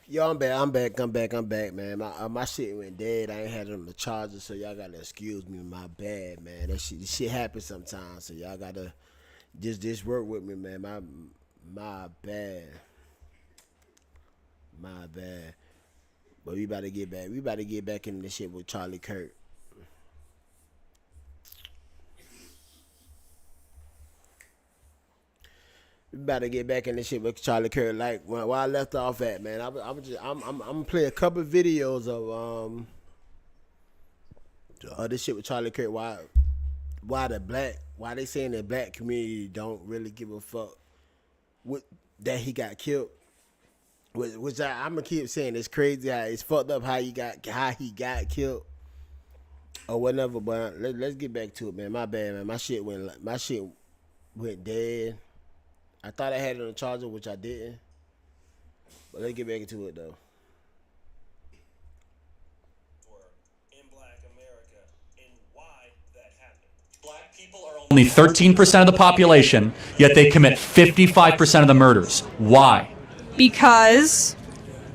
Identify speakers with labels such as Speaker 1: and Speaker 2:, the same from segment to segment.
Speaker 1: Yo, I'm back, man. My shit went dead. I ain't had it on the charger, so y'all gotta excuse me. My bad, man. This shit happens sometimes, so y'all gotta just work with me, man. My bad, my bad. But we about to get back. We about to get back into this shit with Charlie Kirk. We about to get back in this shit with Charlie Kirk. Like where I left off at, man. I'm gonna play a couple videos of this shit with Charlie Kirk. Why they saying the black community don't really give a fuck with that he got killed. Which I'm gonna keep saying it's crazy. It's fucked up how he got killed or whatever. But let's get back to it, man. My bad, man. My shit went dead. I thought I had it on the charger, which I didn't. But let's get back into it though.
Speaker 2: In Black America, and why that happened. Black people are
Speaker 3: Only 13% of the population, yet they commit 55% of the murders. Why?
Speaker 4: Because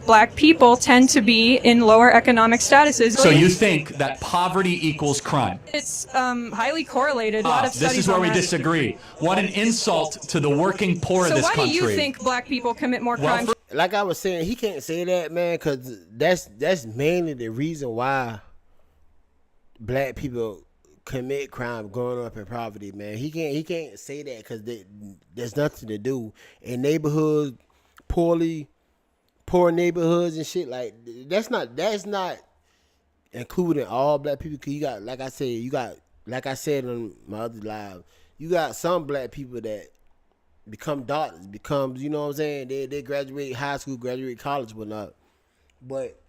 Speaker 4: black people tend to be in lower economic statuses.
Speaker 3: So you think that poverty equals crime?
Speaker 4: It's highly correlated. A lot of
Speaker 3: This
Speaker 4: studies
Speaker 3: is where
Speaker 4: on
Speaker 3: we
Speaker 4: that.
Speaker 3: disagree. What an insult to the working poor of this
Speaker 4: So why
Speaker 3: country.
Speaker 4: do you think black people commit more crimes?
Speaker 1: Like I was saying, he can't say that, man, because that's mainly the reason why black people commit crime growing up in poverty, man. He can't say that because there's nothing to do in neighborhoods, poor neighborhoods and shit. Like that's not including all black people. Cause you got, like I said on my other live, you got some black people that become doctors, you know what I'm saying? They graduate high school, graduate college, whatnot. But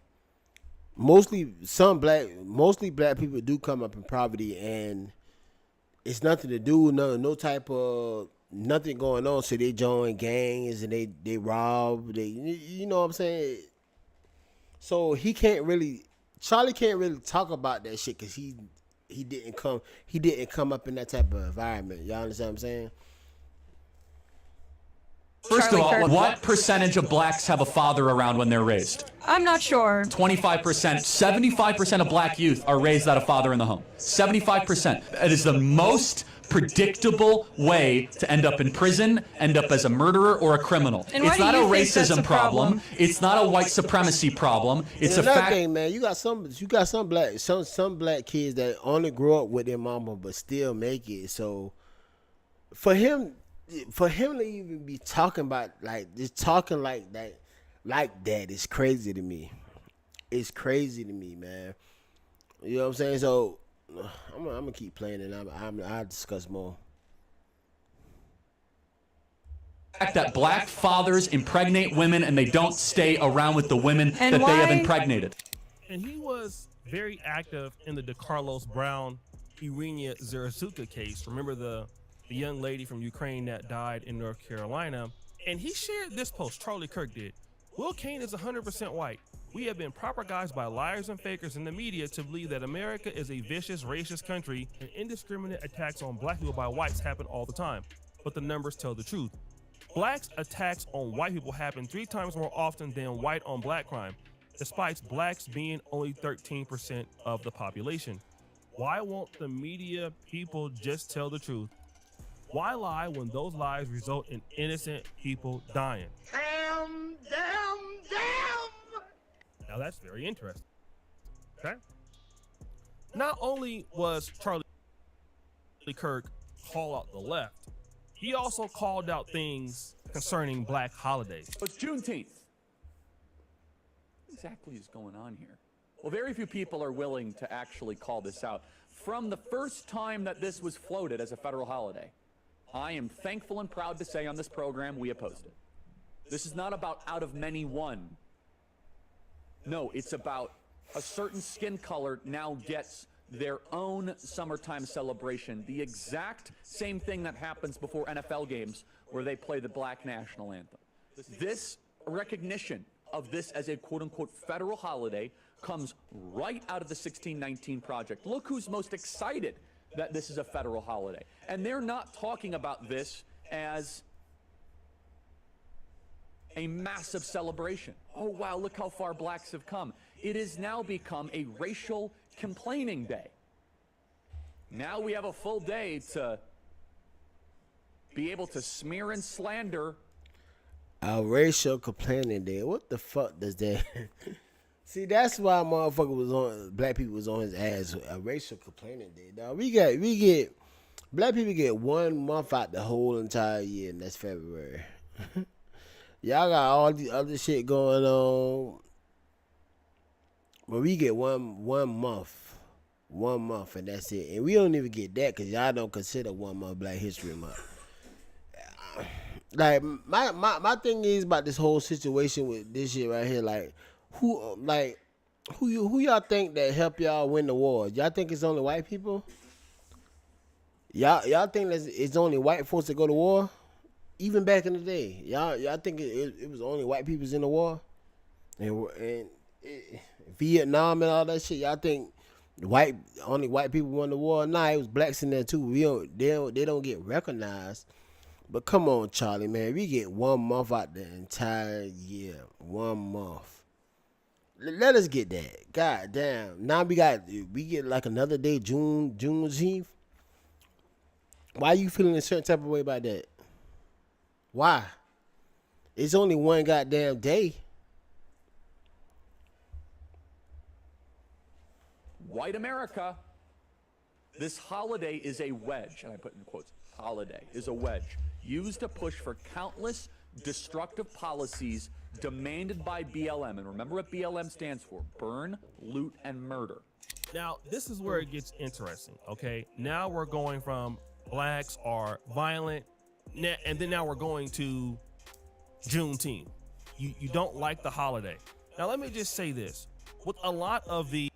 Speaker 1: mostly black people do come up in poverty, and it's nothing to do, no type of nothing going on. So they join gangs and they rob, you know what I'm saying? So Charlie can't really talk about that shit because he didn't come up in that type of environment. Y'all understand what I'm saying?
Speaker 3: First of all, what percentage of blacks have a father around when they're raised?
Speaker 4: I'm not sure.
Speaker 3: 25%. 75% of black youth are raised without a father in the home. 75%. It is the most predictable way to end up in prison, end up as a murderer or a criminal.
Speaker 4: And why
Speaker 3: It's
Speaker 4: do
Speaker 3: not a
Speaker 4: you think that's
Speaker 3: racism
Speaker 4: a
Speaker 3: problem.
Speaker 4: problem?
Speaker 3: It's not a white supremacy problem. It's a
Speaker 1: Another
Speaker 3: fact.
Speaker 1: thing, man. You got some black kids that only grow up with their mama but still make it. So for him to even be talking about like that is crazy to me. It's crazy to me, man. You know what I'm saying? So I'm gonna keep playing and I'll discuss more.
Speaker 3: That black fathers impregnate women and they don't stay around with the women
Speaker 4: And
Speaker 3: that they have
Speaker 4: why-
Speaker 3: impregnated.
Speaker 2: And he was very active in the DeCarlos Brown Irina Zarazuka case. Remember the young lady from Ukraine that died in North Carolina? And he shared this post, Charlie Kirk did. Will Kane is 100% white. We have been propagandized by liars and fakers in the media to believe that America is a vicious, racist country and indiscriminate attacks on black people by whites happen all the time. But the numbers tell the truth. Blacks' attacks on white people happen 3 times more often than white on black crime, despite blacks being only 13% of the population. Why won't the media people just tell the truth? Why lie when those lies result in innocent people dying?
Speaker 1: Damn.
Speaker 2: Now that's very interesting. Okay? Not only was Charlie Kirk call out the left, he also called out things concerning black holidays.
Speaker 3: It's Juneteenth. What exactly is going on here? Well, very few people are willing to actually call this out. From the first time that this was floated as a federal holiday, I am thankful and proud to say on this program we opposed it. This is not about out of many one. No, it's about a certain skin color now gets their own summertime celebration. The exact same thing that happens before NFL games where they play the black national anthem. This recognition of this as a quote-unquote federal holiday comes right out of the 1619 Project. Look who's most excited that this is a federal holiday. And they're not talking about this as a massive celebration. Oh, wow, look how far blacks have come. It has now become a racial complaining day. Now we have a full day to be able to smear and slander.
Speaker 1: A racial complaining day. What the fuck does that? See, that's why motherfucker was on. Black people was on his ass. A racial complaining day. Dog. We get. Black people get 1 month out the whole entire year, and that's February. Y'all got all the other shit going on, but we get one month, and that's it. And we don't even get that because y'all don't consider 1 month Black History Month. Like my thing is about this whole situation with this shit right here. Like who y'all think that help y'all win the war? Y'all think it's only white people? Y'all think that it's only white folks that go to war? Even back in the day, y'all think it was only white people's in the war, and Vietnam and all that shit. Y'all think only white people won the war? Nah, it was blacks in there too. They don't get recognized. But come on, Charlie, man, we get 1 month out the entire year. 1 month. Let us get that. God damn. Now we get like another day, Juneteenth. Why you feeling a certain type of way about that? Why? It's only one goddamn day.
Speaker 3: White America, this holiday is a wedge, and I put in quotes, holiday is a wedge, used to push for countless destructive policies demanded by BLM. And remember what BLM stands for: burn, loot, and murder.
Speaker 2: Now, this is where it gets interesting, okay? Now we're going from blacks are violent, and then now we're going to Juneteenth. You don't like the holiday. Now, let me just say this. With a lot of the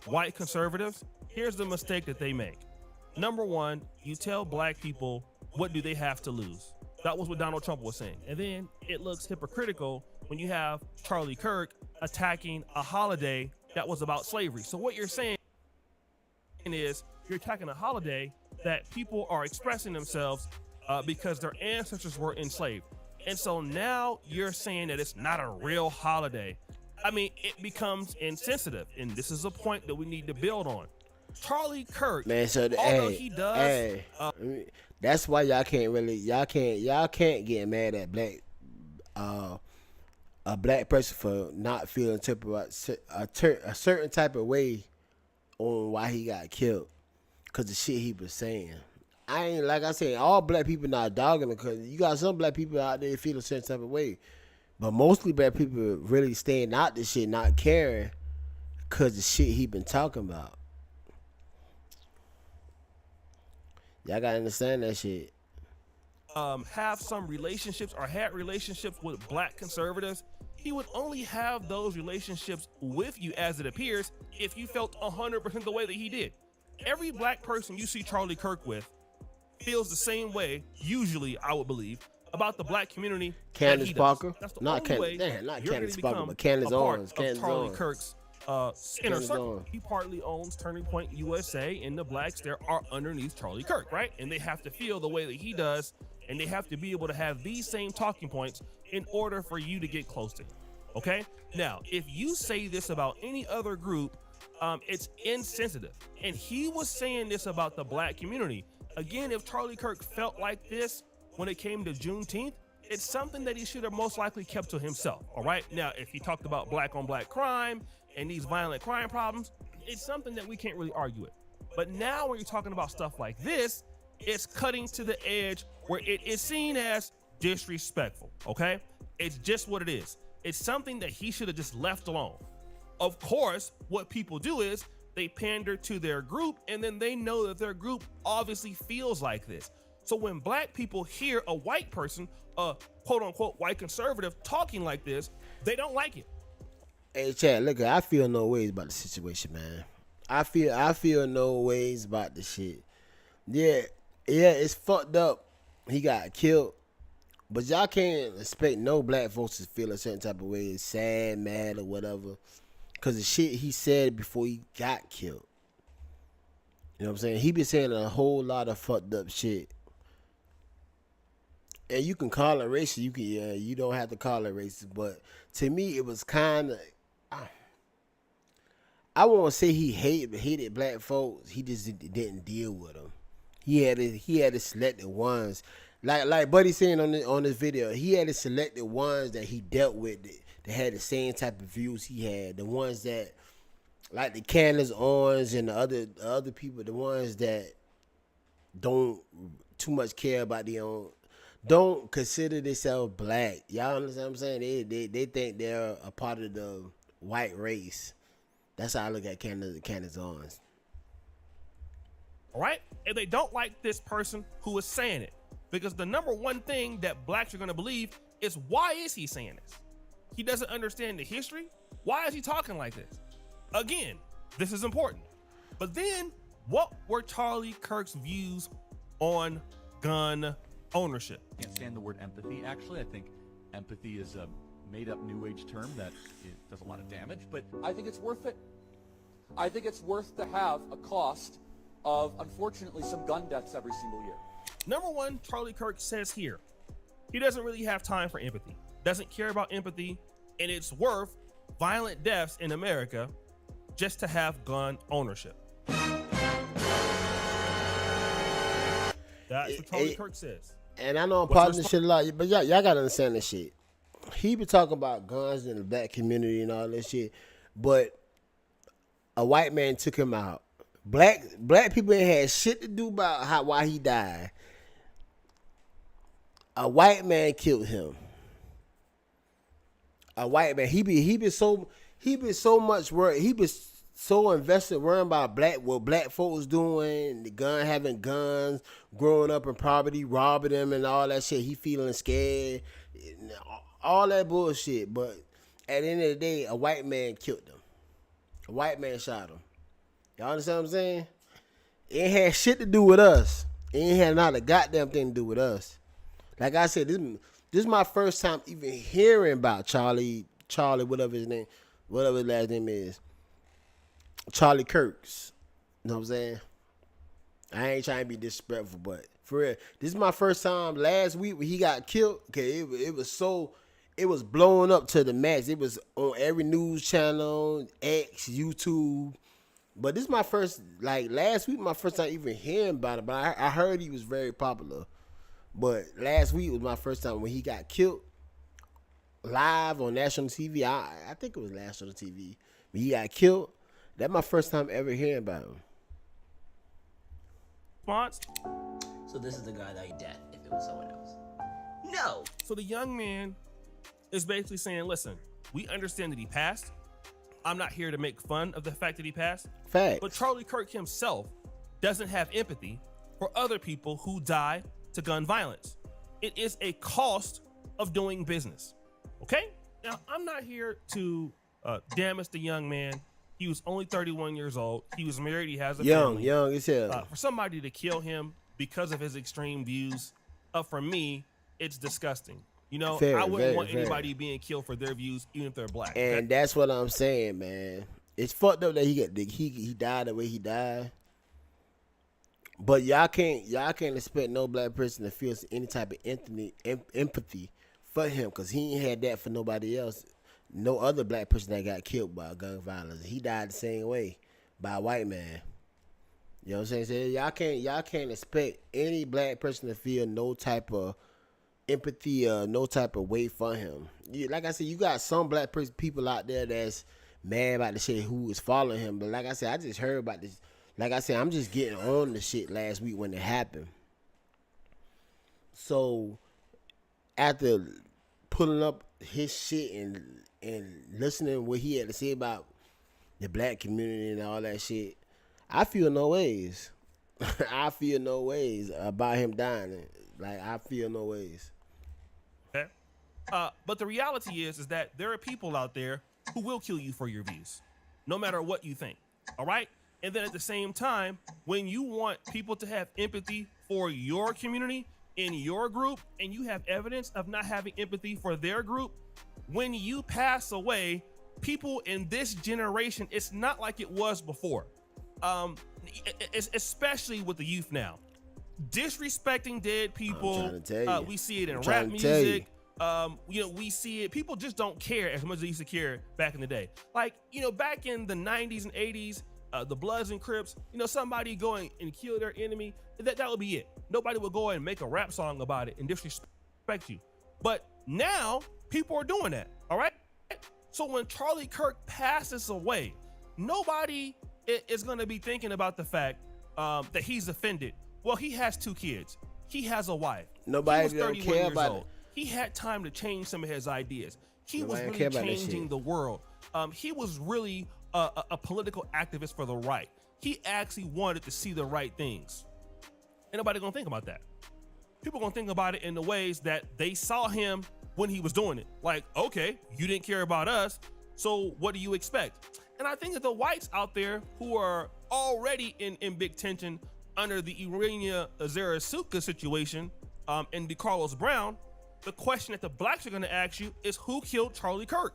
Speaker 2: white conservatives, here's the mistake that they make. Number one, you tell black people, what do they have to lose? That was what Donald Trump was saying. And then it looks hypocritical when you have Charlie Kirk attacking a holiday that was about slavery. So what you're saying is you're attacking a holiday that people are expressing themselves because their ancestors were enslaved. And so now you're saying that it's not a real holiday. I mean, it becomes insensitive. And this is a point that we need to build on. Charlie Kirk,
Speaker 1: man, so
Speaker 2: he does,
Speaker 1: that's why y'all can't get mad at a black person for not feeling a certain type of way on why he got killed, cause the shit he was saying. I ain't, like I said, all black people not dogging him, cause you got some black people out there feel a certain type of way, but mostly black people really staying out this shit, not caring, cause the shit he been talking about. Y'all gotta understand that shit.
Speaker 2: Have some relationships or had relationships with black conservatives, he would only have those relationships with you, as it appears, if you felt 100% the way that he did. Every black person you see Charlie Kirk with feels the same way, usually, I would believe, about the black community.
Speaker 1: Candace Parker?
Speaker 2: That's the
Speaker 1: Not
Speaker 2: only way
Speaker 1: not
Speaker 2: you're
Speaker 1: Candace
Speaker 2: gonna
Speaker 1: Parker,
Speaker 2: become
Speaker 1: but Candace
Speaker 2: a part
Speaker 1: Owens.
Speaker 2: of
Speaker 1: Candace
Speaker 2: Charlie
Speaker 1: Owens.
Speaker 2: Kirk's inner circle. He partly owns Turning Point USA, and the blacks there are underneath Charlie Kirk, right? And they have to feel the way that he does, and they have to be able to have these same talking points in order for you to get close to him. Okay? Now, if you say this about any other group, it's insensitive. And he was saying this about the black community. Again, if Charlie Kirk felt like this when it came to Juneteenth, it's something that he should have most likely kept to himself. All right? Now, if he talked about black on black crime and these violent crime problems, it's something that we can't really argue with. But now when you're talking about stuff like this, it's cutting to the edge where it is seen as disrespectful, okay? It's just what it is. It's something that he should have just left alone. Of course, what people do is they pander to their group, and then they know that their group obviously feels like this. So when black people hear a white person, a quote unquote white conservative talking like this, they don't like it.
Speaker 1: Hey Chad, look, I feel no ways about the situation, man. I feel no ways about the shit. Yeah, it's fucked up. He got killed. But y'all can't expect no black folks to feel a certain type of way, sad, mad, or whatever, because the shit he said before he got killed. You know what I'm saying? He been saying a whole lot of fucked up shit. And you can call it racist. You can, you don't have to call it racist. But to me, it was kind of. I won't say he hated black folks. He just didn't deal with them. He had his selected ones, like Buddy saying on this video. He had his selected ones that he dealt with that had the same type of views he had. The ones that, like the Candace Owens and the other people, the ones that don't too much care about their own, don't consider themselves black. Y'all understand what I'm saying? They think they're a part of the white race. That's how I look at Candace Owens.
Speaker 2: All right? And they don't like this person who is saying it. Because the number one thing that blacks are going to believe is, why is he saying this? He doesn't understand the history. Why is he talking like this? Again, this is important. But then, what were Charlie Kirk's views on gun ownership?
Speaker 3: I can't stand the word empathy. Actually, I think empathy is a made-up New Age term that it does a lot of damage, but
Speaker 5: I think it's worth it. I think it's worth to have a cost of, unfortunately, some gun deaths every single year.
Speaker 2: Number one, Charlie Kirk says here, he doesn't really have time for empathy, doesn't care about empathy, and it's worth violent deaths in America just to have gun ownership. That's what Charlie Kirk says.
Speaker 1: And I know I'm part of this shit a lot, but y'all gotta understand this shit. He be talking about guns in the black community and all this shit, but a white man took him out. Black people ain't had shit to do about why he died. A white man killed him. A white man. He be so much worried. He be so invested worrying about what black folks doing, having guns, growing up in poverty, robbing them and all that shit. He feeling scared, all that bullshit. But at the end of the day, a white man killed him. A white man shot him. Y'all understand what I'm saying? It ain't had shit to do with us. It ain't had not a goddamn thing to do with us. Like I said, this is my first time even hearing about Charlie, whatever his last name is. Charlie Kirk's. You know what I'm saying? I ain't trying to be disrespectful, but for real, this is my first time last week when he got killed. Okay, it was blowing up to the max. It was on every news channel, X, YouTube. But this is my first, last week, my first time even hearing about it. But I heard he was very popular. But last week was my first time when he got killed live on national TV. I think it was national TV. When he got killed, that's my first time ever hearing about him.
Speaker 2: Response?
Speaker 6: So this is the guy that he dead if it was someone else. No.
Speaker 2: So the young man is basically saying, listen, we understand that he passed. I'm not here to make fun of the fact that he passed.
Speaker 1: Facts.
Speaker 2: But Charlie Kirk himself doesn't have empathy for other people who die to gun violence. It is a cost of doing business. Okay? Now, I'm not here to damage the young man. He was only 31 years old. He was married. He has a family.
Speaker 1: Young as hell.
Speaker 2: For somebody to kill him because of his extreme views, for me, it's disgusting. You know, I wouldn't want anybody being killed for their views, even if they're black.
Speaker 1: And
Speaker 2: okay?
Speaker 1: that's what I'm saying, man. It's fucked up that he died the way he died. But y'all can't expect no black person to feel any type of empathy for him, because he ain't had that for nobody else. No other black person that got killed by gun violence. He died the same way by a white man. You know what I'm saying? So y'all can't expect any black person to feel no type of empathy or no type of way for him. Like I said, you got some black people out there that's mad about the shit who is following him. But like I said, I just heard about this. Like I said, I'm just getting on the shit last week when it happened. So after pulling up his shit and listening to what he had to say about the black community and all that shit, I feel no ways. I feel no ways about him dying. Like, I feel no ways.
Speaker 2: Okay. But the reality is that there are people out there who will kill you for your views, no matter what you think. All right. And then at the same time, when you want people to have empathy for your community in your group, and you have evidence of not having empathy for their group, when you pass away, people in this generation, it's not like it was before. Especially with the youth now. disrespecting dead people.
Speaker 1: I'm trying to tell you.
Speaker 2: We see it in
Speaker 1: I'm
Speaker 2: rap
Speaker 1: trying to tell you.
Speaker 2: music. We see it. People just don't care as much as they used to care back in the day. Like, back in the 90s and 80s, the Bloods and Crips, somebody going and kill their enemy, that would be it. Nobody would go and make a rap song about it and disrespect you. But now people are doing that. All right. So when Charlie Kirk passes away, nobody is going to be thinking about the fact that he's offended. Well, he has 2 kids. He has a wife.
Speaker 1: Nobody don't care about it.
Speaker 2: He had time to change some of his ideas. He
Speaker 1: Nobody
Speaker 2: was
Speaker 1: care
Speaker 2: really
Speaker 1: about that
Speaker 2: changing
Speaker 1: shit.
Speaker 2: the world. He was really a political activist for the right. He actually wanted to see the right things. Ain't nobody gonna think about that. People gonna think about it in the ways that they saw him when he was doing it. Like, okay, you didn't care about us, so what do you expect? And I think that the whites out there who are already in big tension under the Irina Zerasuka situation and DeCarlos Brown, the question that the blacks are gonna ask you is, who killed Charlie Kirk?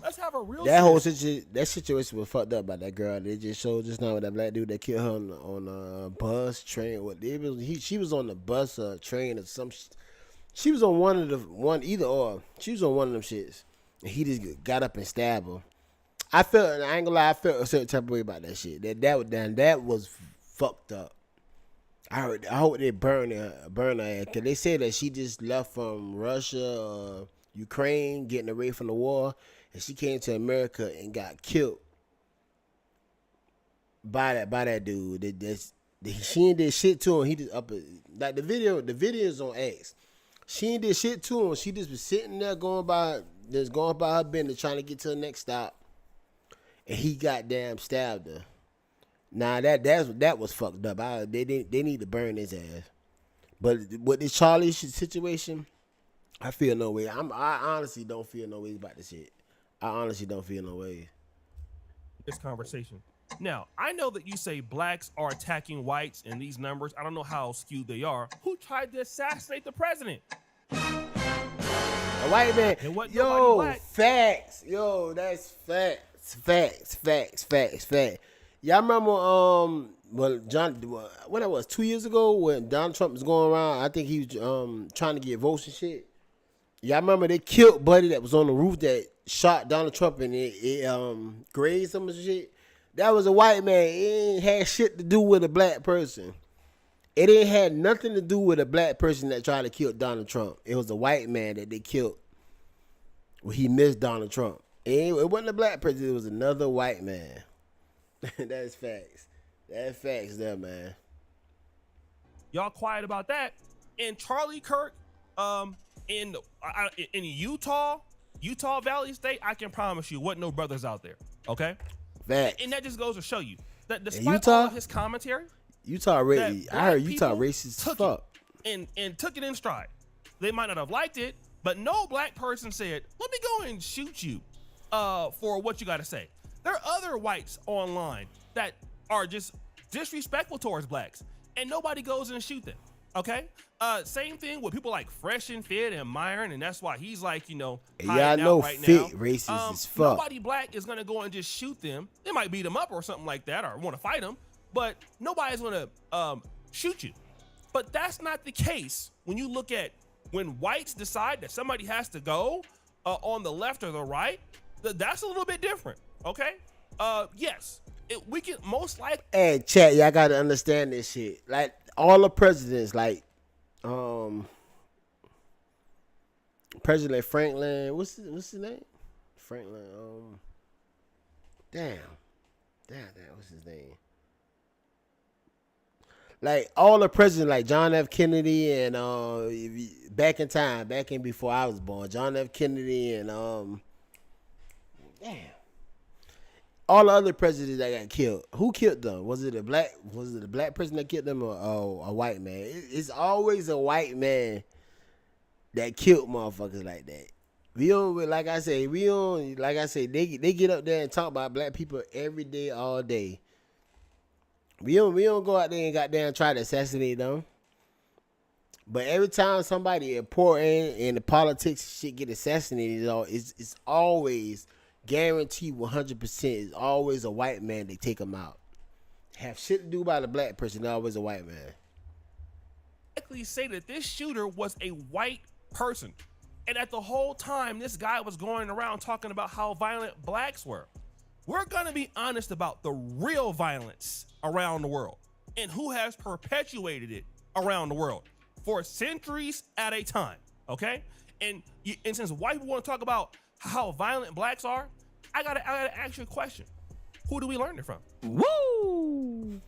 Speaker 2: Let's have a real
Speaker 1: That situation was fucked up by that girl. They just showed just now with that black dude that killed her on a bus, train. She was on the bus or train or some. She was on either or. She was on one of them shits, and he just got up and stabbed her. I ain't gonna lie, I felt a certain type of way about that shit. That was fucked up. I hope they burn her because they said that she just left from Russia, Ukraine, getting away from the war. And she came to America and got killed by that dude. She ain't did shit to him. He just like the video's on X. She ain't did shit to him. She just was sitting there going by her business, trying to get to the next stop. And he goddamn stabbed her. Nah, that was fucked up. They need to burn his ass. But with this Charlie situation, I feel no way. I honestly don't feel no way about this shit. I honestly don't feel no way.
Speaker 2: This conversation. Now, I know that you say blacks are attacking whites in these numbers. I don't know how skewed they are. Who tried to assassinate the president?
Speaker 1: A white man.
Speaker 2: It wasn't nobody
Speaker 1: Yo,
Speaker 2: black.
Speaker 1: facts. Yo, that's facts. Y'all remember when that was 2 years ago when Donald Trump was going around, I think he was trying to get votes and shit. Y'all remember they killed Buddy that was on the roof that shot Donald Trump and it grazed him and shit? That was a white man. It ain't had shit to do with a black person. It ain't had nothing to do with a black person that tried to kill Donald Trump. It was a white man that they killed when he missed Donald Trump. It wasn't a black person. It was another white man. That's facts. That's facts there, man.
Speaker 2: Y'all quiet about that. And Charlie Kirk, in Utah Valley State, I can promise you, wasn't no brothers out there. Okay,
Speaker 1: Facts.
Speaker 2: and that just goes to show you that despite
Speaker 1: Utah?
Speaker 2: all of his commentary,
Speaker 1: Utah racist. I heard Utah racist as
Speaker 2: took
Speaker 1: fuck.
Speaker 2: it and took it in stride. They might not have liked it, but no black person said, "Let me go and shoot you for what you got to say." There are other whites online that are just disrespectful towards blacks, and nobody goes and shoot them. Okay. Same thing with people like Fresh and Fit and Myron, and that's why he's like,
Speaker 1: Y'all
Speaker 2: hiding
Speaker 1: know
Speaker 2: out right
Speaker 1: Fit
Speaker 2: now.
Speaker 1: racist as fuck.
Speaker 2: Nobody black is gonna go and just shoot them. They might beat them up or something like that, or want to fight them, but nobody's gonna shoot you. But that's not the case when you look at when whites decide that somebody has to go on the left or the right. That's a little bit different. Okay. Yes. We can most likely.
Speaker 1: Hey, chat, y'all gotta understand this shit. Like all the presidents, like President Franklin, what's his name? Franklin. Damn, what's his name? Like all the presidents, like John F. Kennedy and back in before I was born, John F. Kennedy and damn. All the other presidents that got killed, who killed them? Was it a black person that killed them or a white man? It's always a white man that killed motherfuckers like that. They get up there and talk about black people every day, all day. We don't go out there and goddamn try to assassinate them. But every time somebody important in the politics shit get assassinated, it's always guaranteed 100% is always a white man. They take them out. have shit to do about a black person, they're always a white man.
Speaker 2: Say that this shooter was a white person, and at the whole time this guy was going around talking about how violent blacks were. We're gonna be honest about the real violence around the world and who has perpetuated it around the world for centuries at a time, okay? And since white people want to talk about how violent blacks are, I gotta ask you a question. Who do we learn it from?
Speaker 7: Woo!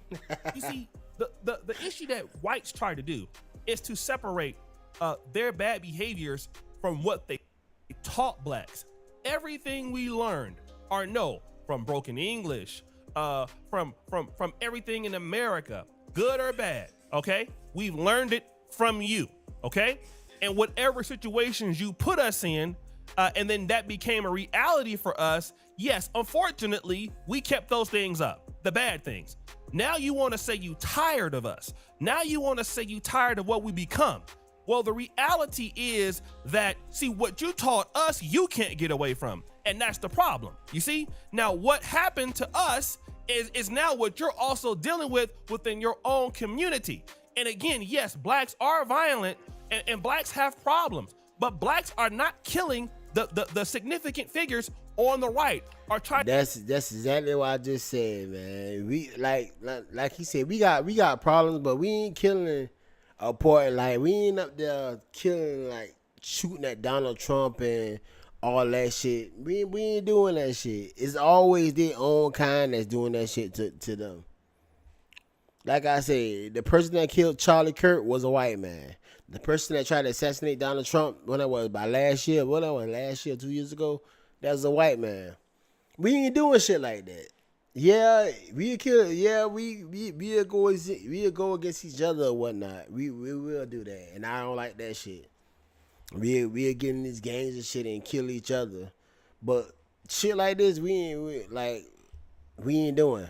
Speaker 2: You see, the issue that whites try to do is to separate their bad behaviors from what they taught blacks. Everything we learned or know from broken English, from everything in America, good or bad, okay? We've learned it from you, okay? And whatever situations you put us in, and then that became a reality for us, yes, unfortunately, we kept those things up, the bad things. Now you want to say you tired of us. Now you want to say you tired of what we become. Well, the reality is that, see, what you taught us, you can't get away from. And that's the problem. You see? Now, what happened to us is now what you're also dealing with within your own community. And again, yes, blacks are violent and blacks have problems, but blacks are not killing the significant figures on the right or trying.
Speaker 1: That's exactly what I just said, man. We like he said, we got problems, but we ain't killing a point. Like, we ain't up there killing, like shooting at Donald Trump and all that shit. We ain't doing that shit. It's always their own kind that's doing that shit to them. Like I said, the person that killed Charlie Kirk was a white man. The person that tried to assassinate Donald Trump, when that was by last year, 2 years ago, that was a white man. We ain't doing shit like that. Yeah, we'll kill. Yeah, we'll go against each other or whatnot. We will do that, and I don't like that shit. We'll get in these gangs and shit and kill each other, but shit like this, we ain't doing.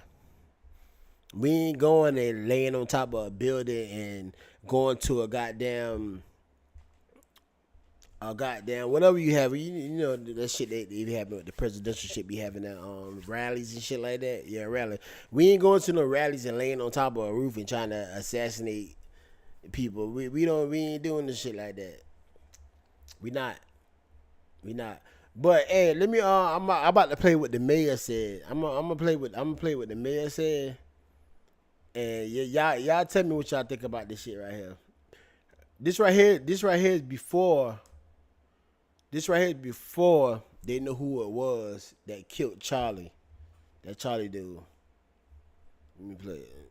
Speaker 1: We ain't going and laying on top of a building and going to a goddamn whatever you have. You know that shit they be having with the presidential shit, be having that rallies and shit like that. Yeah, rally. We ain't going to no rallies and laying on top of a roof and trying to assassinate people. We ain't doing this shit like that. We not. But hey, let me. I'm about to play what the mayor said. I'm gonna play what the mayor said. And y'all tell me what y'all think about this shit right here. This right here is before. This right here is before they know who it was that killed Charlie. That Charlie dude. Let me play it.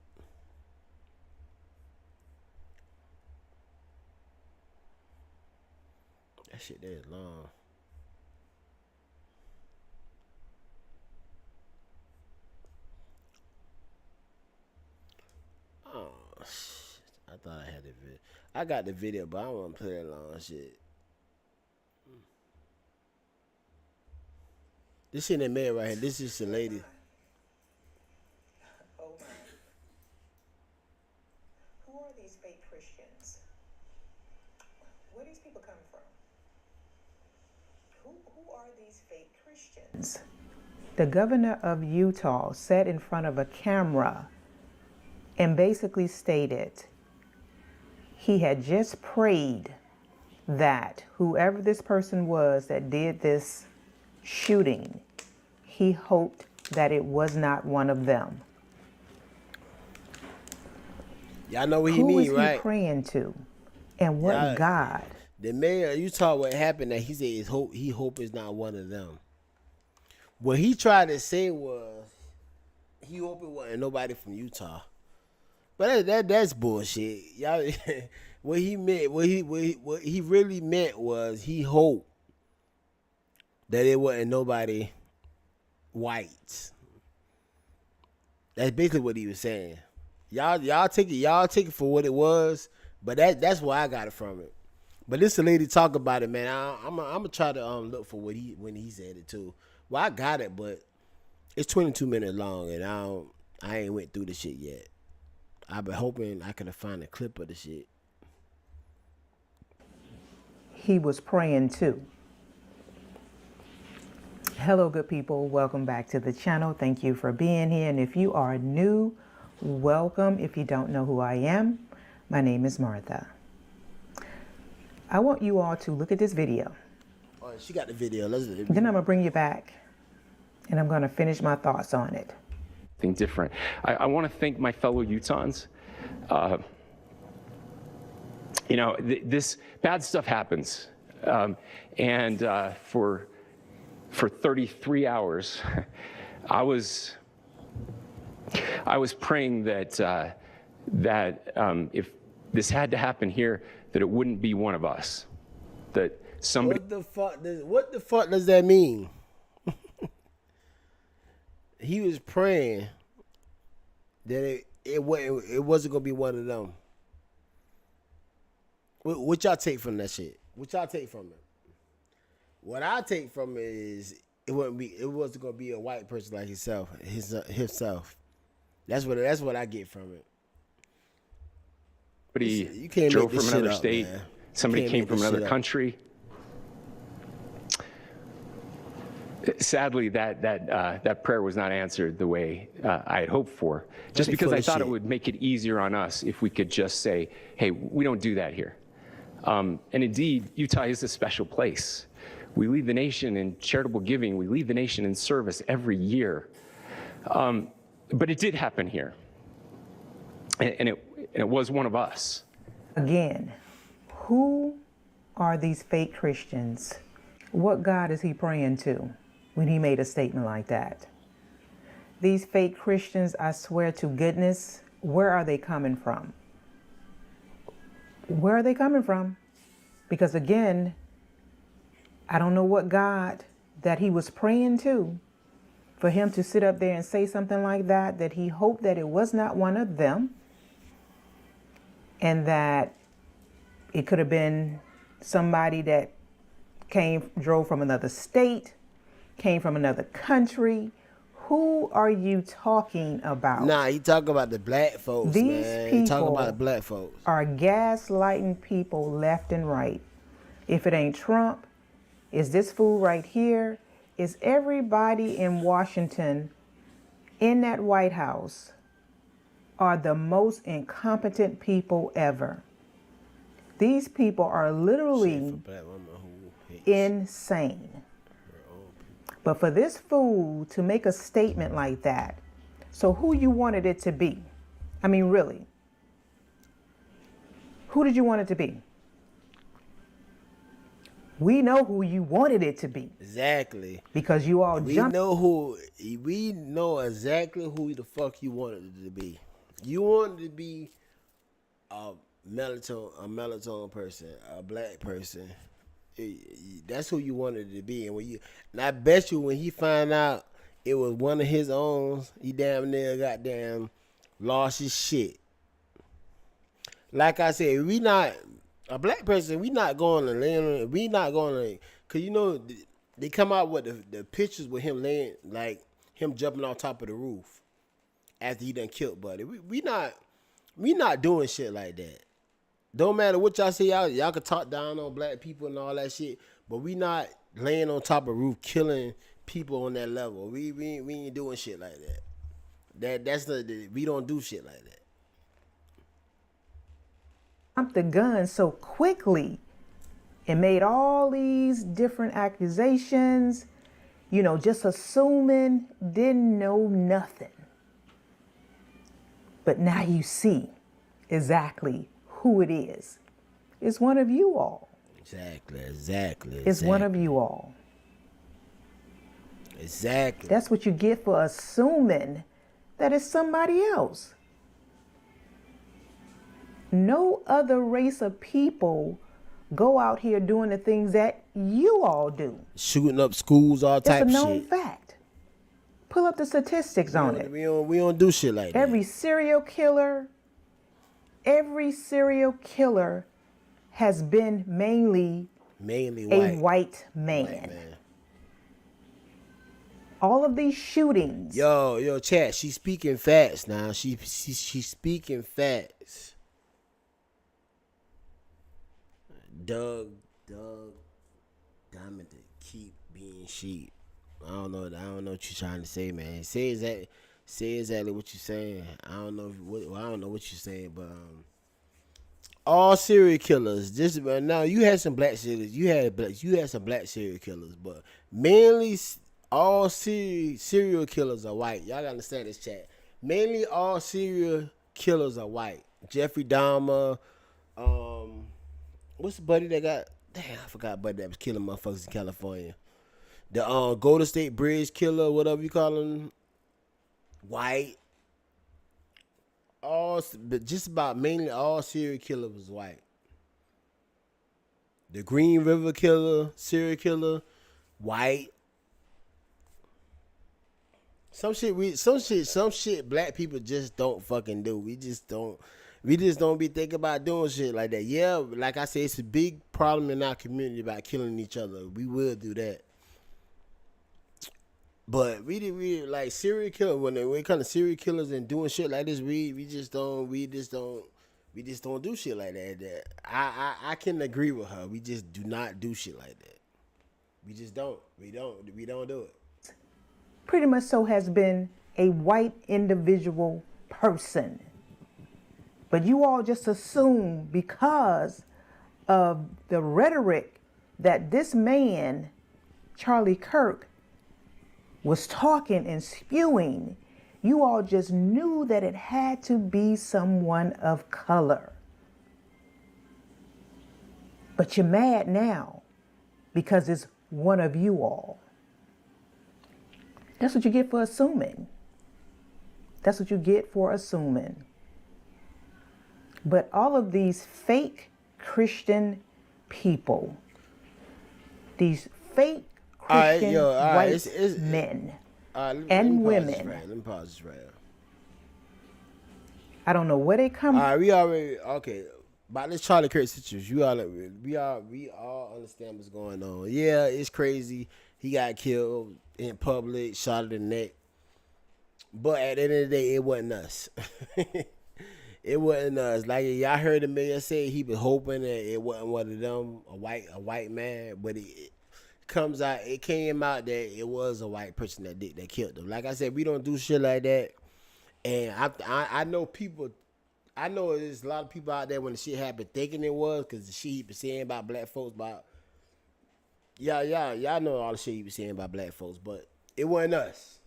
Speaker 1: That shit there is long. Oh, shit. I thought I had the video. I got the video, but I don't want to play that long shit. This shit in there right here. This is the lady.
Speaker 8: Oh my. Who are these fake Christians? Where are these people coming from? Who are these fake Christians? The governor of Utah sat in front of a camera and basically stated he had just prayed that whoever this person was that did this shooting, he hoped that it was not one of them.
Speaker 1: Y'all know what he mean, right?
Speaker 8: Who is he praying to? And what God?
Speaker 1: The mayor of Utah, what happened that he said he hope it's not one of them. What he tried to say was he hope it wasn't nobody from Utah. But that's bullshit. Y'all, what he really meant was he hoped that it wasn't nobody white. That's basically what he was saying. Y'all take it for what it was, but that's where I got it from it. But this lady talk about it, man. I'm gonna try to look for when he said it too. Well, I got it, but it's 22 minutes long, and I ain't went through the shit yet. I've been hoping I could find a clip of the shit.
Speaker 8: He was praying too. Hello, good people. Welcome back to the channel. Thank you for being here. And if you are new, Welcome. If you don't know who I am, my name is Martha. I want you all to look at this video.
Speaker 1: Oh, she got the video. Let's
Speaker 8: Then I'm going to bring you back and I'm going to finish my thoughts on it.
Speaker 9: Different. I want to thank my fellow Utahns. This bad stuff happens. For 33 hours, I was praying that if this had to happen here, that it wouldn't be one of us. That somebody.
Speaker 1: What the fuck does that mean? He was praying that it wasn't gonna be one of them. What y'all take from that shit? What y'all take from it? What I take from it is it wasn't gonna be a white person like himself. That's what I get from it.
Speaker 9: Somebody
Speaker 1: you can't
Speaker 9: drove
Speaker 1: make this
Speaker 9: from another
Speaker 1: shit up,
Speaker 9: state.
Speaker 1: man.
Speaker 9: Somebody came from another country. Sadly, that prayer was not answered the way I had hoped for. Just because I thought it would make it easier on us if we could just say, "Hey, we don't do that here." And indeed, Utah is a special place. We lead the nation in charitable giving. We lead the nation in service every year. But it did happen here, and it was one of us.
Speaker 8: Again, who are these fake Christians? What God is he praying to when he made a statement like that? These fake Christians, I swear to goodness, where are they coming from? Where are they coming from? Because again, I don't know what God that he was praying to for him to sit up there and say something like that he hoped that it was not one of them and that it could have been somebody that drove from another state, came from another country. Who are you talking about?
Speaker 1: Nah, he talking about the black folks,
Speaker 8: These
Speaker 1: man.
Speaker 8: people
Speaker 1: He talking about the black folks.
Speaker 8: Are gaslighting people left and right. If it ain't Trump, is this fool right here? Is everybody in Washington, in that White House, are the most incompetent people ever. These people are literally insane. But for this fool to make a statement like that, so who you wanted it to be? I mean, really? Who did you want it to be? We know who you wanted it to be.
Speaker 1: Exactly.
Speaker 8: Because you all jumped.
Speaker 1: We know exactly who the fuck you wanted it to be. You wanted to be a melatonin person, a black person. That's who you wanted it to be. And I bet you when he found out it was one of his own, he damn near goddamn lost his shit. Like I said, we not a black person. We not going to land. We not going to, cause you know they come out with the pictures with him laying, like him jumping on top of the roof after he done killed Buddy. We not doing shit like that. Don't matter what y'all say, y'all can talk down on black people and all that shit, but we not laying on top of a roof killing people on that level. We ain't doing shit like that. We don't do shit like that.
Speaker 8: Jumped the gun so quickly and made all these different accusations, just assuming, didn't know nothing. But now you see exactly who it is. It's one of you all.
Speaker 1: Exactly.
Speaker 8: It's one of you all.
Speaker 1: Exactly.
Speaker 8: That's what you get for assuming that it's somebody else. No other race of people go out here doing the things that you all do.
Speaker 1: Shooting up schools, all type of shit.
Speaker 8: It's a known fact. Pull up the statistics on it.
Speaker 1: We don't do shit like that.
Speaker 8: Every serial killer has been mainly a white man. All of these shootings.
Speaker 1: Yo, chat. She's speaking facts now. She's speaking facts. Doug, Diamond to keep being sheep. I don't know what you're trying to say, man. Say say exactly what you're saying. I don't know what you're saying, but all serial killers. Just now, you had some black serial. You had some black serial killers, but mainly all serial killers are white. Y'all gotta understand this, chat. Mainly all serial killers are white. Jeffrey Dahmer. What's the buddy that got? Damn, I forgot buddy that was killing motherfuckers in California. The Golden State Bridge killer, whatever you call him. White. But just about mainly all serial killers was white. The Green River killer, serial killer, white. Some shit black people just don't fucking do. We just don't be thinking about doing shit like that. Yeah, like I said, it's a big problem in our community about killing each other. We will do that. But we like serial killer when it comes to serial killers and doing shit like this, we just don't do shit like that. I can agree with her. We just do not do shit like that. We just don't. We don't do it.
Speaker 8: Pretty much so has been a white individual person. But you all just assume because of the rhetoric that this man, Charlie Kirk, was talking and spewing, you all just knew that it had to be someone of color. But you're mad now because it's one of you all. That's what you get for assuming. That's what you get for assuming. But all of these fake Christian people, these fake Christian white men and women.
Speaker 1: Let me pause this right now.
Speaker 8: I don't know where they come from.
Speaker 1: All right, we already, okay. About this Charlie Kirk situation, we all understand what's going on. Yeah, it's crazy. He got killed in public, shot in the neck. But at the end of the day, it wasn't us. It wasn't us. Like y'all heard the man say, he was hoping that it wasn't one of them, a white man. But it came out that it was a white person that killed him. Like I said, we don't do shit like that. And I know people. I know there's a lot of people out there when the shit happened thinking it was, because the shit he was saying about black folks, about y'all know all the shit he was saying about black folks, but it wasn't us.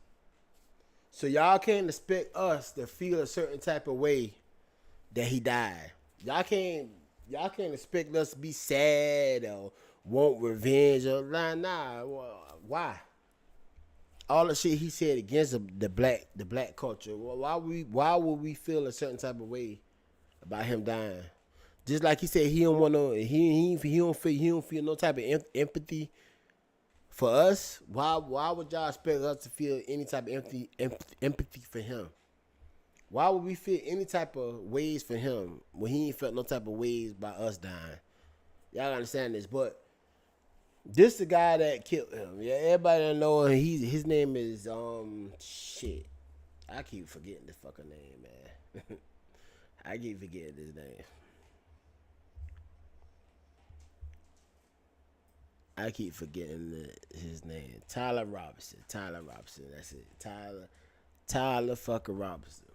Speaker 1: So y'all can't expect us to feel a certain type of way that he died. Y'all can't expect us to be sad or want revenge or nah. Why? All the shit he said against the black culture. Why would we feel a certain type of way about him dying? Just like he said, he don't want no, he don't feel no type of empathy for us. Why would y'all expect us to feel any type of empathy for him? Why would we feel any type of ways for him when he ain't felt no type of ways by us dying? Y'all understand this, but this the guy that killed him. Yeah, everybody know him. His name is shit. I keep forgetting this fucking name, man. I keep forgetting his name. I keep forgetting his name. Tyler Robinson. That's it. Tyler fucking Robinson.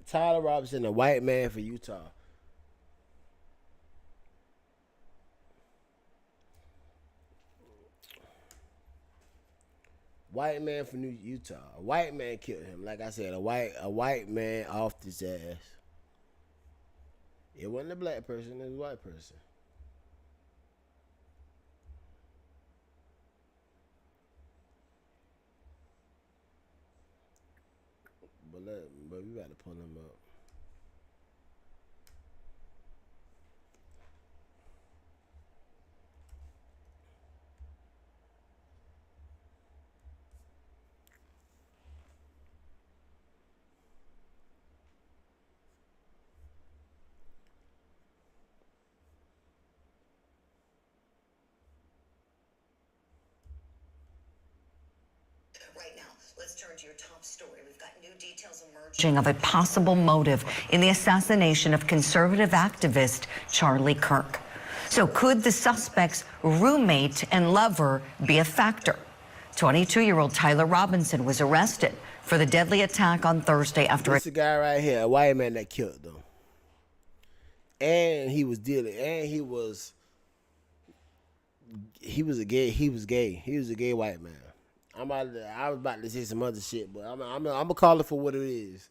Speaker 1: Tyler Robinson, a white man for Utah. White man from Utah. A white man killed him. Like I said, a white man off his ass. It wasn't a black person, it was a white person. But we gotta pull him up.
Speaker 10: Right now, let's turn to your top story. We've got new details emerging of a possible motive in the assassination of conservative activist Charlie Kirk. So could the suspect's roommate and lover be a factor? 22-year-old Tyler Robinson was arrested for the deadly attack on Thursday after
Speaker 1: This a guy right here, a white man that killed them. And he was dealing, and he was a gay white man. I was about to say some other shit, but I'm gonna call it for what it is.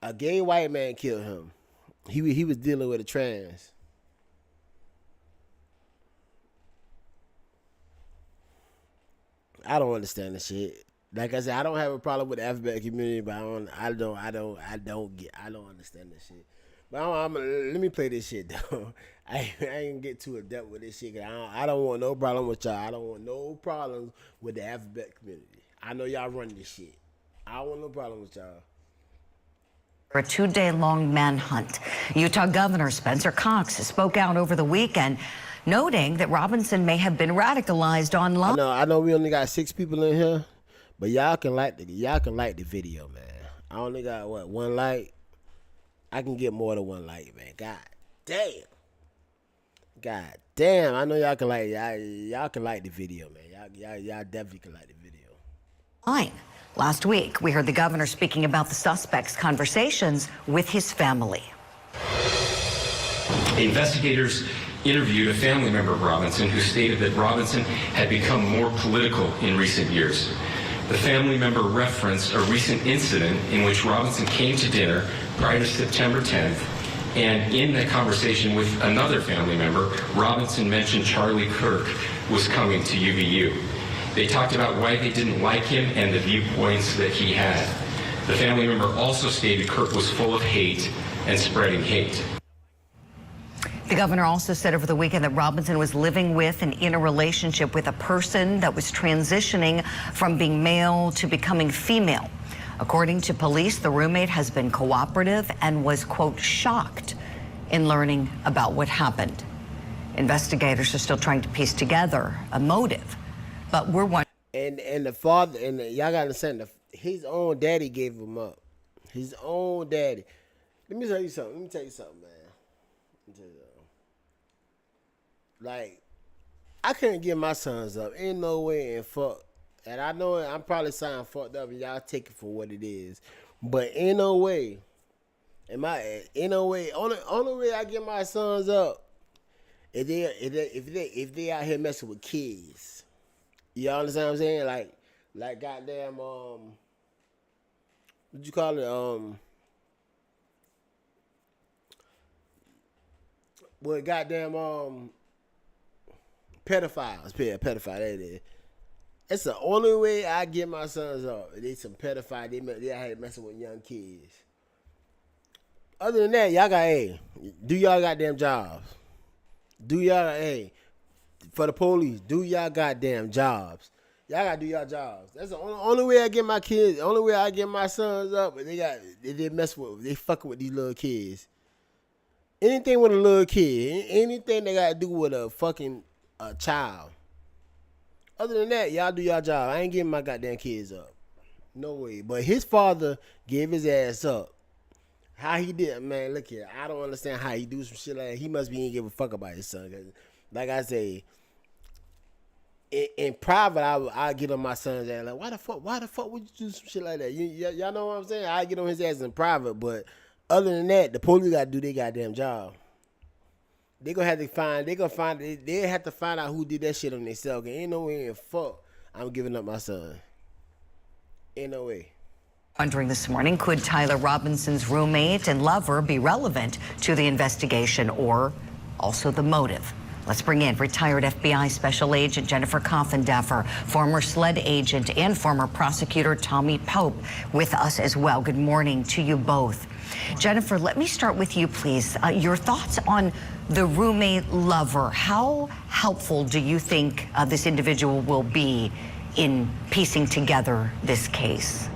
Speaker 1: A gay white man killed him. He was dealing with a trans. I don't understand the shit. Like I said, I don't have a problem with the alphabet community, but I don't understand this shit. But let me play this shit though. I ain't get too adept with this shit. 'Cause I don't want no problem with y'all. I don't want no problems with the alphabet community. I know y'all run this shit. I don't want no problem with y'all.
Speaker 10: A 2-day-long manhunt. Utah Governor Spencer Cox spoke out over the weekend, noting that Robinson may have been radicalized online.
Speaker 1: I know we only got 6 people in here, but y'all can like the video, man. I only got one like. I can get more than one like, man. God damn. I know y'all can like y'all can like the video, man. Y'all definitely can like the video.
Speaker 10: Fine. Last week, we heard the governor speaking about the suspect's conversations with his family.
Speaker 9: Investigators interviewed a family member of Robinson who stated that Robinson had become more political in recent years. The family member referenced a recent incident in which Robinson came to dinner prior to September 10th, and in that conversation with another family member, Robinson mentioned Charlie Kirk was coming to UVU. They talked about why they didn't like him and the viewpoints that he had. The family member also stated Kirk was full of hate and spreading hate.
Speaker 10: The governor also said over the weekend that Robinson was living with and in a relationship with a person that was transitioning from being male to becoming female. According to police, the roommate has been cooperative and was, quote, shocked in learning about what happened. Investigators are still trying to piece together a motive, but we're one.
Speaker 1: And the father, and y'all gotta understand, his own daddy gave him up. His own daddy. Let me tell you something, man. Like, I couldn't give my sons up. Ain't no way in fuck. And I know I'm probably sounding fucked up and y'all take it for what it is. But ain't no way. Only way I get my sons up if they out here messing with kids. You understand what I'm saying? Like goddamn what you call it? Well, goddamn pedophiles. Pedophile, that is. That's the only way I get my sons up. They some pedophile. They out here messing with young kids. Other than that, y'all do y'all goddamn jobs. For the police, do y'all goddamn jobs. Y'all gotta do y'all jobs. That's the only way I get my kids. Only way I get my sons up. They fucking with these little kids. Anything with a little kid, anything they got to do with a fucking child. Other than that, y'all do y'all job. I ain't getting my goddamn kids up. No way. But his father gave his ass up. How he did, man, look here. I don't understand how he do some shit like that. He must be ain't give a fuck about his son. Like I say, in private, I get on my son's ass. Like, why the fuck would you do some shit like that? Y'all know what I'm saying? I get on his ass in private, but other than that, the police got to do their goddamn job. They have to find out who did that shit on themselves. Ain't no way in fuck I'm giving up my son. Ain't no way.
Speaker 10: Wondering this morning, could Tyler Robinson's roommate and lover be relevant to the investigation, or also the motive? Let's bring in retired FBI Special Agent Jennifer Coffindaffer, former SLED agent and former prosecutor Tommy Pope with us as well. Good morning to you both. Jennifer, let me start with you, please. Your thoughts on the roommate lover. How helpful do you think this individual will be in piecing together this case?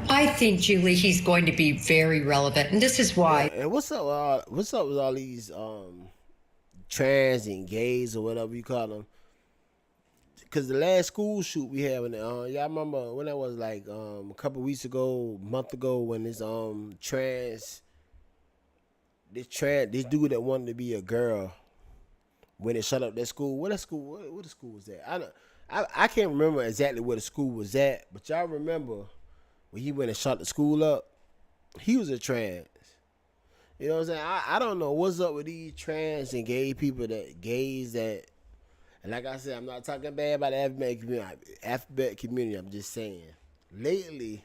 Speaker 11: I think, Julie, he's going to be very relevant, and this is why.
Speaker 1: Yeah, and what's up with all these trans and gays or whatever you call them? Because the last school shoot we had, y'all remember when that was like a couple weeks ago, a month ago, when this dude that wanted to be a girl, when it shut up that school. What the school was that? I can't remember exactly where the school was at, but y'all remember when he went and shot the school up? He was a trans. You know what I'm saying? I don't know what's up with these trans and gay people gays that, and like I said, I'm not talking bad about the alphabet community. I'm just saying, lately,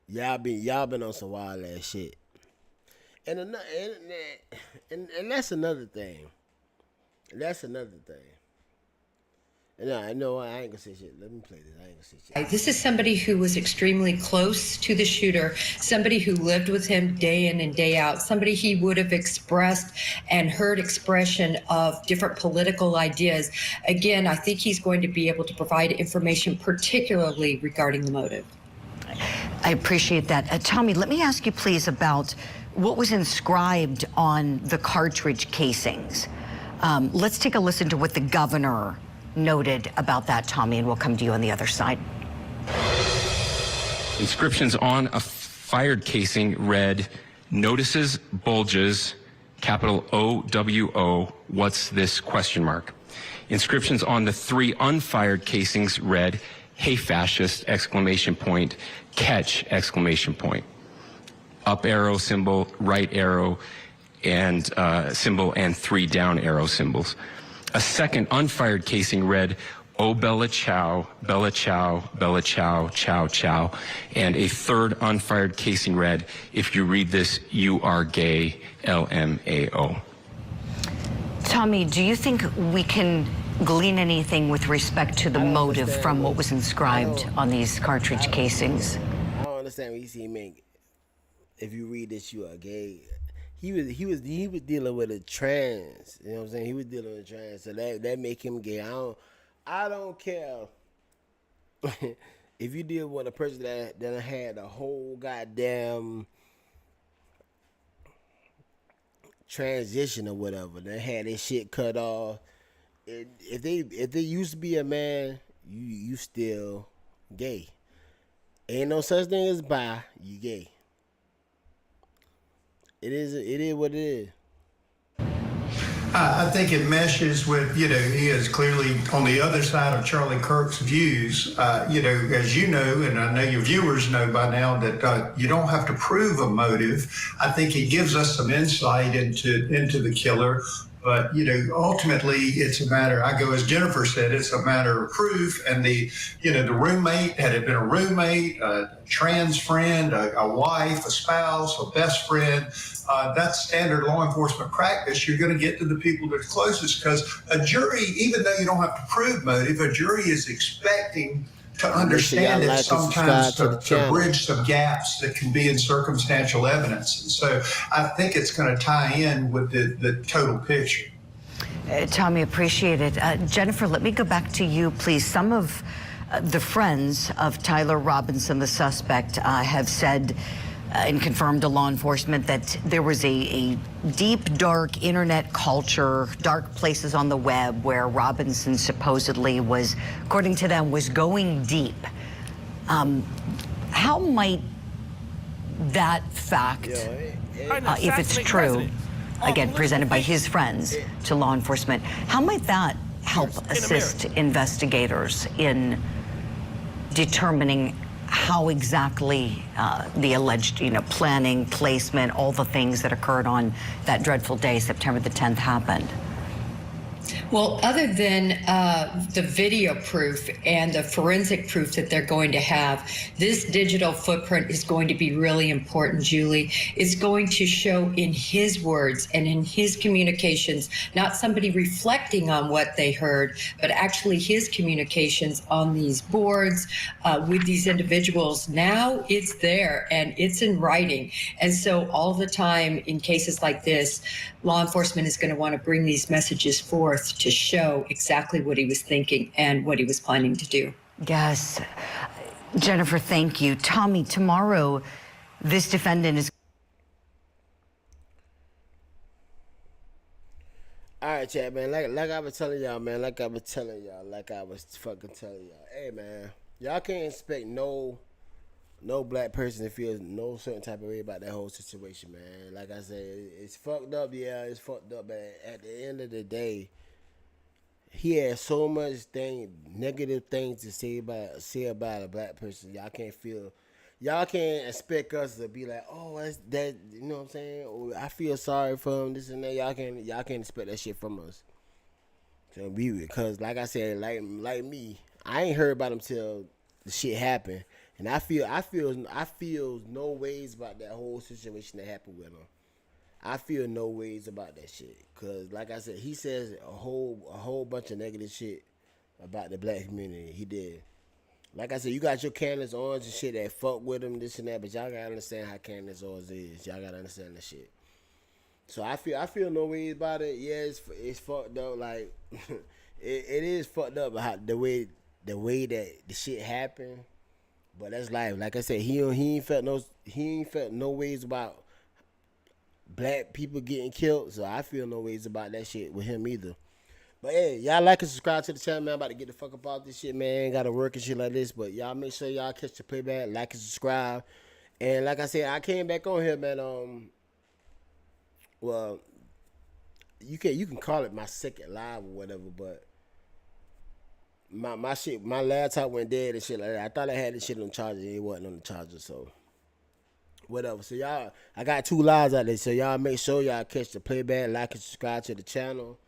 Speaker 1: y'all been on some wild ass shit. And that's another thing. That's another thing. And I know I ain't gonna say shit. Let me play this. I ain't gonna say shit.
Speaker 11: This is somebody who was extremely close to the shooter, somebody who lived with him day in and day out, somebody he would have expressed and heard expression of different political ideas. Again, I think he's going to be able to provide information, particularly regarding the motive.
Speaker 10: I appreciate that. Tommy, let me ask you please about what was inscribed on the cartridge casings. Let's take a listen to what the governor noted about that, Tommy, and we'll come to you on the other side.
Speaker 9: Inscriptions on a fired casing read, "Notices bulges, capital OWO, what's this, question mark." Inscriptions on the 3 unfired casings read, "Hey fascist, exclamation point, catch, exclamation point." Up arrow symbol, right arrow and symbol, and 3 down arrow symbols. A second unfired casing read, "Oh Bella Chow, Bella Chow, Bella Chow, Chow Chow." And a third unfired casing read, "If you read this, you are gay, LMAO."
Speaker 10: Tommy, do you think we can glean anything with respect to the motive from what was inscribed on these cartridge casings?
Speaker 1: I don't understand what you see, man. If you read this, you are gay. He was dealing with a trans. You know what I'm saying? He was dealing with a trans, so that make him gay. I don't care if you deal with a person that had a whole goddamn transition or whatever. They had their shit cut off. If they used to be a man, you still gay. Ain't no such thing as bi. You gay. It is what it is.
Speaker 12: I think it meshes with, he is clearly on the other side of Charlie Kirk's views. As you know, and I know your viewers know by now, that you don't have to prove a motive. I think it gives us some insight into the killer. But, ultimately it's a matter, as Jennifer said, it's a matter of proof. And the roommate, had it been a roommate, a trans friend, a wife, a spouse, a best friend, that's standard law enforcement practice. You're going to get to the people that are closest, because a jury, even though you don't have to prove motive, a jury is expecting to understand it sometimes to bridge some gaps that can be in circumstantial evidence. And so I think it's going to tie in with the total picture.
Speaker 10: Tommy, appreciate it. Jennifer, let me go back to you, please. Some of the friends of Tyler Robinson, the suspect, have said and confirmed to law enforcement that there was a deep, dark internet culture, dark places on the web where Robinson supposedly was, according to them, was going deep. How might that fact, if it's true, again, presented by his friends to law enforcement, how might that help assist investigators in determining how exactly the alleged, planning, placement, all the things that occurred on that dreadful day, September the 10th, happened?
Speaker 11: Well, other than the video proof and the forensic proof that they're going to have, this digital footprint is going to be really important, Julie. It's going to show in his words and in his communications, not somebody reflecting on what they heard, but actually his communications on these boards with these individuals. Now it's there and it's in writing. And so all the time in cases like this, law enforcement is going to want to bring these messages forth to show exactly what he was thinking and what he was planning to do.
Speaker 10: Yes. Jennifer, thank you. Tommy, tomorrow, this defendant is...
Speaker 1: All right, chat, man. Like I was telling y'all, man. Like I was fucking telling y'all. Hey, man. Y'all can't expect no black person to feel no certain type of way about that whole situation, man. Like I said, it's fucked up. Yeah, it's fucked up. But at the end of the day, he had so much negative things to say about a black person. Y'all can't expect us to be like, oh, that's that. You know what I'm saying? Or I feel sorry for him. This and that. Y'all can't expect that shit from us. So because like I said, like me, I ain't heard about him till the shit happened, and I feel no ways about that whole situation that happened with him. I feel no ways about that shit, cause like I said, he says a whole bunch of negative shit about the black community. He did. Like I said, you got your Candace Owens and shit that fuck with him, this and that, but y'all gotta understand how Candace Owens is. Y'all gotta understand that shit. So I feel no ways about it. Yeah, it's fucked up. Like it is fucked up how the way that the shit happened. But that's life. Like I said, he ain't felt no ways about black people getting killed, so I feel no ways about that shit with him either. But hey, y'all like and subscribe to the channel, man. I'm about to get the fuck up out this shit, man. Gotta work and shit like this, but y'all make sure y'all catch the playback, like and subscribe. And like I said, I came back on here, man. Well, you can call it my second live or whatever, but my laptop went dead and shit like that. I thought I had this shit on the charger, and it wasn't on the charger, so whatever. So y'all, I got 2 lives out there, so y'all make sure y'all catch the playback, like and subscribe to the channel,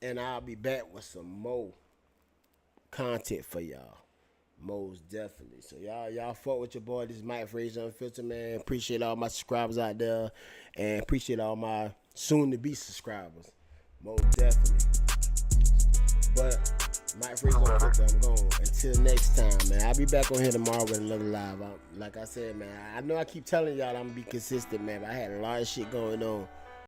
Speaker 1: and I'll be back with some more content for y'all, most definitely. So y'all fuck with your boy. This is Mike Frazier Unfiltered, man. Appreciate all my subscribers out there, and appreciate all my soon-to-be subscribers, most definitely. But Mike Frazier Unfiltered, I'm gone. Until next time, man. I'll be back on here tomorrow with another live. Like I said, man, I know I keep telling y'all I'm gonna be consistent, man, but I had a lot of shit going on.